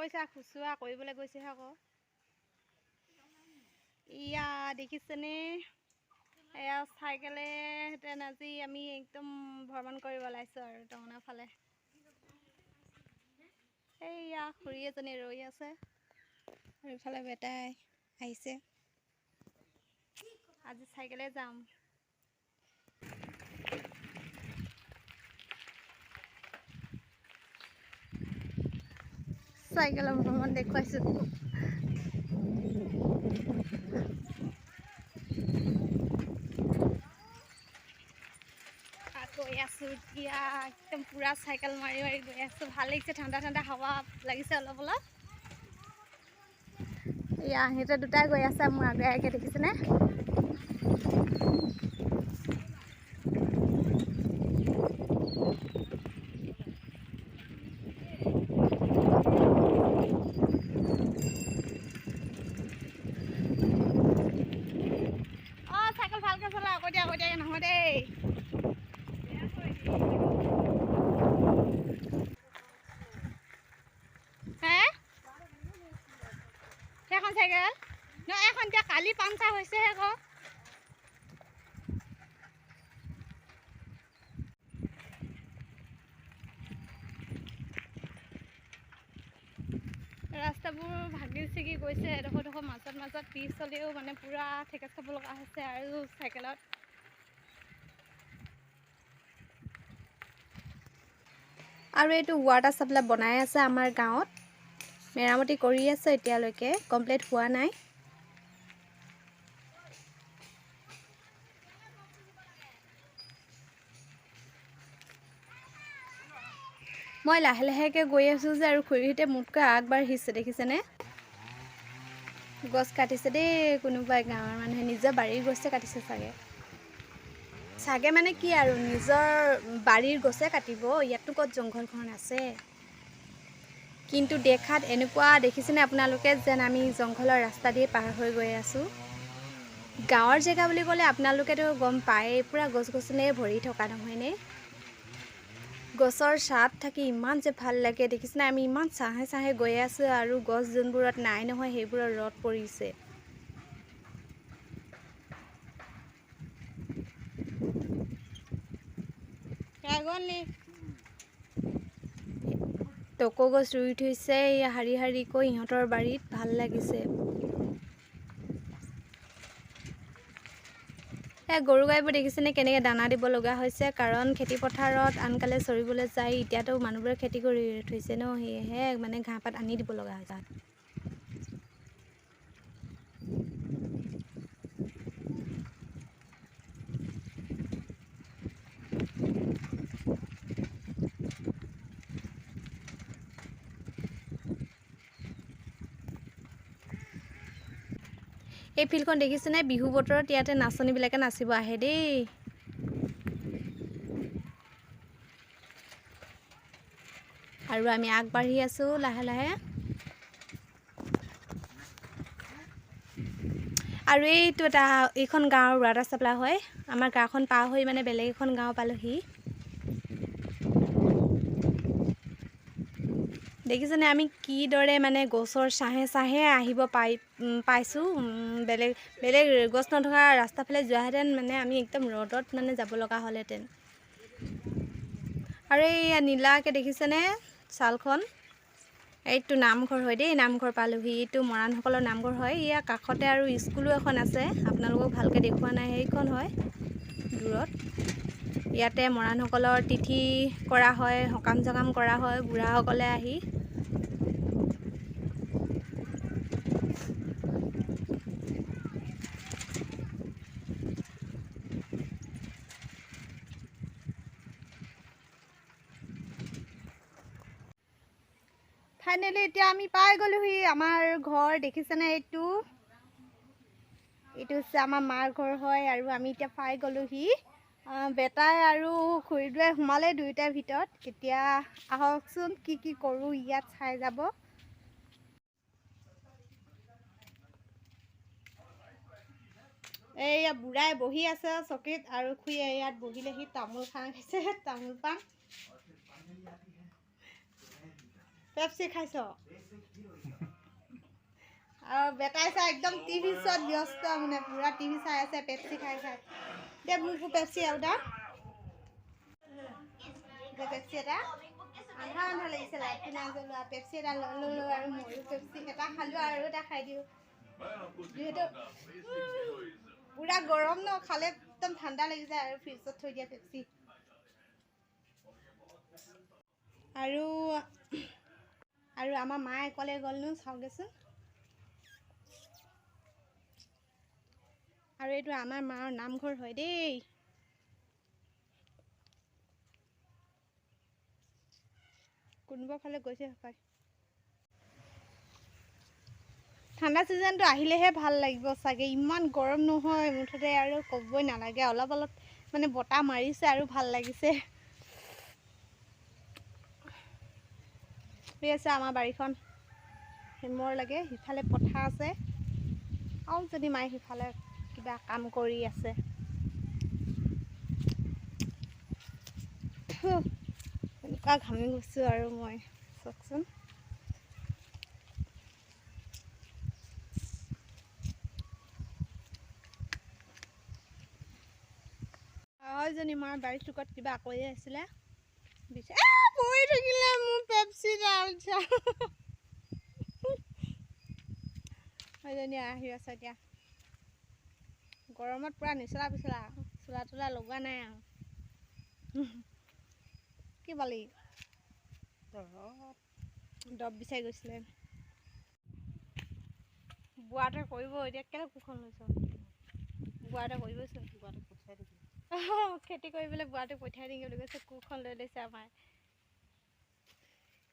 কৈছা খুচুৰা কৰিবলৈ গৈছেহে আকৌ। ইয়া দেখিছেনে, এয়া চাইকেলেহেঁতেন আজি আমি একদম ভ্ৰমণ কৰিব ওলাইছোঁ আৰু টঙনা ফালে। এইয়া খুৰী এজনী ৰৈ আছে আৰু ইফালে বেটাই আহিছে। আজি চাইকেলে যাম। চাইকেলৰ ভ্ৰমণ দেখুৱাইছোঁ। গৈ আছোঁ এতিয়া একদম পুৰা চাইকেল মাৰি মাৰি গৈ আছোঁ। ভাল লাগিছে, ঠাণ্ডা ঠাণ্ডা হাৱা লাগিছে অলপ অলপ। এয়া সিহঁতে দুটাই গৈ আছে মোৰ আগে আগে দেখিছেনে। চাইকেল ভালকৈ চলা, আগতীয়া নহয় দেই। সেইখন চাইকেল ন, এখন এতিয়া কালি পাংচাৰ হৈছেহে আকৌ। ৰাস্তাবোৰ ভাগি ছিগি গৈছে, এডোখৰ মাজত পিছ হ'লেও মানে পুৰা ঠেকেচ খাব লগা হৈছে আৰু চাইকেলত। আৰু এইটো ৱাটাৰ চাপ্লাই বনাই আছে আমাৰ গাঁৱত, মেৰামতি কৰি আছে, এতিয়ালৈকে কমপ্লিট হোৱা নাই। মই লাহে লাহেকৈ গৈ আছোঁ যে, আৰু খুৰীহঁতে মোতকৈ আগবাঢ়িছে দেখিছেনে। গছ কাটিছে দেই কোনোবাই, গাঁৱৰ মানুহে নিজৰ বাৰীৰ গছে কাটিছে চাগে মানে কি আৰু নিজৰ বাৰীৰ গছে কাটিব, ইয়াততো ক'ত জংঘলখন আছে। কিন্তু দেখাত এনেকুৱা দেখিছেনে আপোনালোকে, যেন আমি জংঘলৰ ৰাস্তা দিয়ে পাৰ হৈ গৈ আছোঁ। গাঁৱৰ জেগা বুলি ক'লে আপোনালোকেতো গম পায়, পূৰা গছ গছনিৰে ভৰি থকা নহয়নে। গছৰ ছাঁত থাকি ইমান যে ভাল লাগে দেখিছেনে। আমি ইমান ছাঁহে ছাঁহে গৈ আছোঁ আৰু গছ যোনবোৰত নাই নহয় সেইবোৰৰ ৰ'দ পৰিছে। টকৌ গছ ৰুই থৈছে শাৰী শাৰীকৈ ইহঁতৰ বাৰীত, ভাল লাগিছে। গৰু গাইবোৰ দেখিছেনে কেনেকৈ দানা দিব লগা হৈছে, কাৰণ খেতি পথাৰত আনকালে চৰিবলৈ যায়। এতিয়াতো মানুহবোৰে খেতি কৰি থৈছে ন, সেয়েহে মানে ঘাঁহ পাত আনি দিব লগা হৈছে। এই ফিল্ডখন দেখিছেনে, বিহু বতৰত ইয়াতে নাচনীবিলাকে নাচিব আহে দেই। আৰু আমি আগবাঢ়ি আছোঁ লাহে লাহে। আৰু এইখন গাঁৱৰ ৱাটাৰ চাপ্লাই হয়। আমাৰ গাঁওখন পাৰ হৈ মানে বেলেগ এখন গাঁও পালোহি। দেখিছেনে আমি কিদৰে মানে গছৰ ছাঁহে ছাঁহে আহিব পাইছোঁ। বেলেগ বেলেগ গছ নথকা ৰাস্তা ফালে যোৱাহেঁতেন মানে আমি একদম ৰ'দত মানে যাব লগা হ'লহেঁতেন। আৰু এই নীলাকৈ দেখিছেনে ছালখন, এইটো নামঘৰ হয় দেই, নামঘৰ পালোহি। এইটো মৰাণসকলৰ নামঘৰ হয়। ইয়াৰ কাষতে আৰু স্কুলো এখন আছে, আপোনালোকক ভালকৈ দেখুওৱা নাই, সেইখন হয় দূৰত। ইয়াতে মৰাণসকলৰ তিথি কৰা হয়, সকাম চকাম কৰা হয়, বুঢ়াসকলে আহি। ফাইনেলি এতিয়া আমি পাই গ'লোহি আমাৰ ঘৰ। দেখিছেনে, এইটো হৈছে আমাৰ মাৰ ঘৰ হয়। আৰু আমি এতিয়া পাই গ'লোহি। বেটাই আৰু খুৰীদুৱে সোমালে দুয়োটাৰ ভিতৰত। এতিয়া আহকচোন কি কি কৰোঁ ইয়াত চাই যাব। এইয়া বুঢ়াই বহি আছে চকীত, আৰু খুৰীয়ে ইয়াত বহিলেহি, তামোল খাইছে, তামোল পাণ। পেপচি খাইছ আৰু বেটাই চাই একদম টিভি চোৱাত ব্যস্ত মানে পুৰা টিভি চাই আছে পেপচি খাই খাই দে মোকো পেপচি আৰু দা পেপচি এটা আন্ধা আন্ধা লাগিছে লাইটটো নাই জ্বলোৱা পেপচি এটা ল'লোঁ আৰু ময়ো পেপচি এটা খালোঁ আৰু এটা খাই দিওঁ যিহেতু পুৰা গৰম ন খালে একদম ঠাণ্ডা লাগি যায় আৰু ফ্ৰিজত থৈ দিয়া পেপচি আৰু আমাৰ মায়ে অকলে গ'লনো চাওঁগেচোন আৰু এইটো আমাৰ মাৰ নামঘৰ হয় দেই কোনোবা ফালে গৈছে পায় ঠাণ্ডা ছিজনটো আহিলেহে ভাল লাগিব চাগে ইমান গৰম নহয় মুঠতে আৰু ক'বই নালাগে অলপ অলপ মানে বতাহ মাৰিছে আৰু ভাল লাগিছে আছে আমাৰ বাৰীখন হেমৰ লাগে সিফালে পথাৰ আছে আৰু যদি মায়ে সিফালে কিবা কাম কৰি আছে এনেকুৱা ঘামি গৈছোঁ আৰু মই চাওকচোন এজনী মাৰ বাৰীৰ চুকত কিবা কৰি আছিলে পৰি থাকিলে মোৰ পেপচি এজনী আহি আছে এতিয়া গৰমত পুৰা নিচলা পিছলা চোলা তোলা লগোৱা নাই আৰু কি বালি দৰৱ বিচাৰি গৈছিলে বুঢ়াটোৱে কৰিব এতিয়া কেলে কুখন লৈছ বুঢ়াটোৱে কৰিবচোন বুঢ়াটোক পঠিয়াই দিবি খেতি কৰিবলৈ বুঢ়াটোক পঠিয়াই দিম বুলি কৈছে কুখন লৈ লৈছে আমাৰ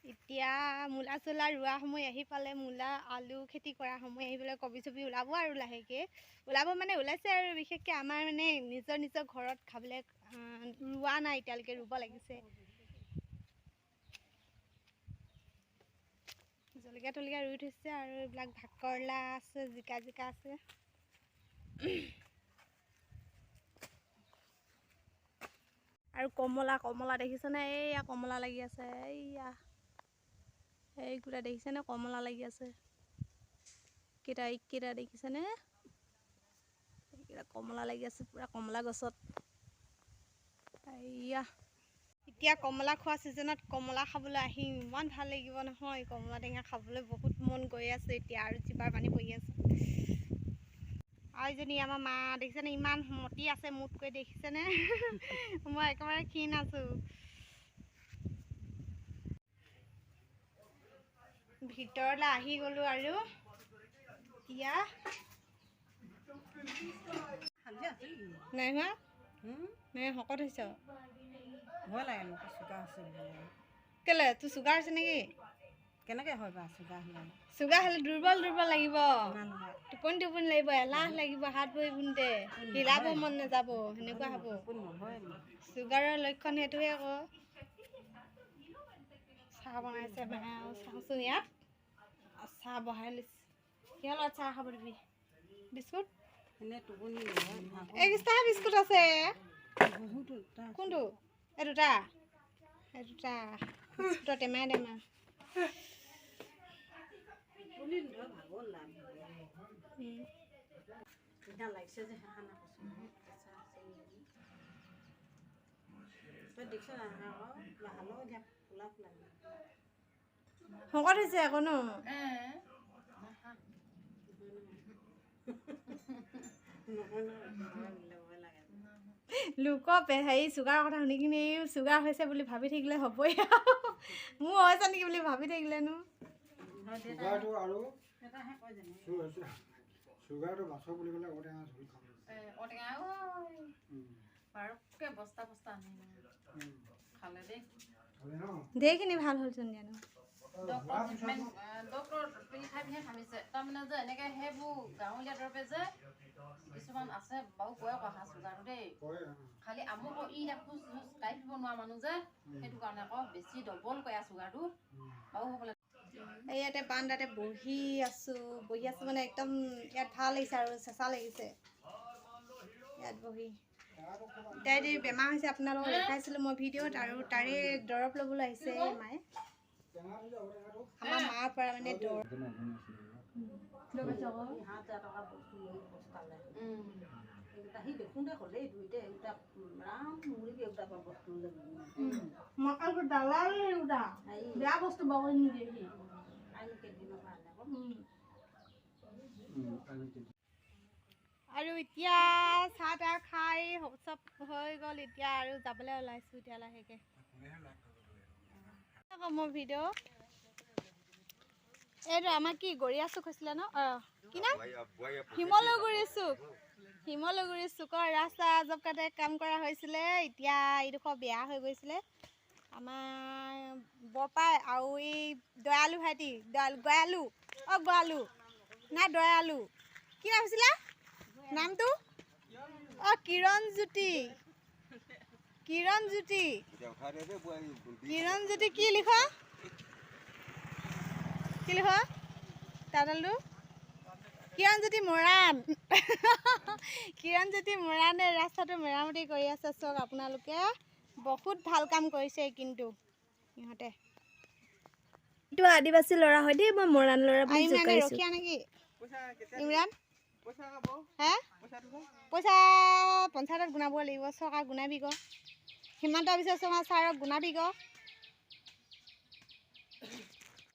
এতিয়া মূলা চোলা ৰোৱা সময় আহি পালে মূলা আলু খেতি কৰা সময় আহি পেলাই কবি চবি ওলাব আৰু লাহেকৈ ওলাব মানে ওলাইছে আৰু বিশেষকৈ আমাৰ মানে নিজৰ ঘৰত খাবলৈ ৰোৱা নাই এতিয়ালৈকে ৰুব লাগিছে জলকীয়া তলকীয়া ৰুই থৈছে আৰু এইবিলাক ভাত কেৰেলা আছে জিকা আছে আৰু কমলা দেখিছেনে এইয়া কমলা লাগি আছে এইয়া এইকেইটা দেখিছেনে কমলা লাগি আছে কেইটা দেখিছেনে এইকেইটা কমলা লাগি আছে পুৰা কমলা গছত এইয়া এতিয়া কমলা খোৱা ছিজনত কমলা খাবলৈ আহি ইমান ভাল লাগিব নহয় কমলা টেঙা খাবলৈ বহুত মন গৈ আছে এতিয়া আৰু জিভাৰ পানী পৰি আছে আৰু এজনী আমাৰ মা দেখিছেনে ইমান মতি আছে মোতকৈ দেখিছেনে মই একেবাৰে ক্ষীণ আছোঁ ভিতৰলৈ আহি গ'লোঁ আৰু এতিয়া নাই হোৱা নাই শকত হৈছ ভয় লাগে মোক চুগাৰ আছে কেলে তোৰ চুগাৰ আছে নেকি কেনেকৈ হয় বাৰু চুগাৰ হ'লে দুৰ্বল লাগিব টোপনি লাগিব এলাহ লাগিব হাত ভৰি বুন্তে হিলাব মন নাযাব সেনেকুৱা হ'ব চুগাৰৰ লক্ষণ সেইটোহে আকৌ চাহ বনাইছে মায়ে আৰু চাওঁচোন ইয়াত চাহ বহাই লৈছে কিহৰ লগত চাহ খাব দিবি বিস্কুট এক্সট্ৰা বিস্কুট আছে কোনটো এই দুটা বিস্কুটৰ টেমাই শকত হৈছে আকৌ ন লোকৰ হেৰি চুগাৰৰ কথা শুনি কিনি চুগাৰ হৈছে বুলি ভাবি থাকিলে হ'বই মোৰ হৈছে নেকি বুলি ভাবি থাকিলেনো চুগাৰটো বাছক বুলি ক'লে ধেৰখিনি ভাল হ'লচোন জানো ডক্টৰ খাই পিনে খামিছে তাৰমানে যে এনেকৈ সেইবোৰ গাঁৱলীয়া দৰৱে যে কিছুমান আছে বাৰু কয় কথা চুগাৰটো দেই খালি আমুক ই খোজ কাঢ়ি দিব নোৱাৰা মানুহ যে সেইটো কাৰণে আকৌ বেছি ডবল কয় চুগাৰটো বাৰু হ'বলৈ ইয়াতে বান্দাতে বহি আছোঁ মানে একদম ইয়াত ভাল লাগিছে আৰু চেঁচা লাগিছে ইয়াত বহি তাই বেমাৰ হৈছে আপোনালোকক দেখাইছিলোঁ মই ভিডিঅ'ত আৰু তাৰে দৰৱ ল'বলৈ আহিছে মায়ে আমাৰ মাৰ পৰা মানে দৌৰ সি দেখোঁতে হ'লেই দুইটা এইটা ৰাম মুড়ি এইটা বস্তু মকালটো দালাল এইটা বেয়া বস্তু বাবৈ নিদিয়ে সি কাইলৈ কেইদিনৰ কাৰণে আৰু এতিয়া চাহ তাহ খাই চব হৈ গ'ল এতিয়া আৰু যাবলৈ ওলাইছোঁ এতিয়া লাহেকৈ আকৌ মোৰ ভিডিঅ' এইটো আমাৰ কি গৰিয়া চুক হৈছিলে ন কি নাম শিমলুগুৰি চুকৰ ৰাস্তা জবকাতে কাম কৰা হৈছিলে এতিয়া এইডোখৰ বেয়া হৈ গৈছিলে আমাৰ বৰপাই আৰু এই দয়ালু ভাইটি গয়ালু গয়ালু নাই দয়ালু কি নাম হৈছিলে নামটো কিৰণ জ্যোতি কি লিখ তাডালটো কিৰণজ্যোতি মৰাণ কিৰণজ্যোতি মৰাণে ৰাস্তাটো মেৰামতি কৰি আছে চাওক আপোনালোকে বহুত ভাল কাম কৰিছে কিন্তু সিহঁতে এইটো আদিবাসী ল'ৰা হয় দেই মই মৰাণ ল'ৰা বুলি জোকাইছো ৰখিয়া নেকি ইমৰান হে পইচা পঞ্চায়তত গুণাব লাগিব চৰকাৰ গুণাবি গ হিমন্ত বিশ্ব শৰ্মা ছাৰক গুণাবি গ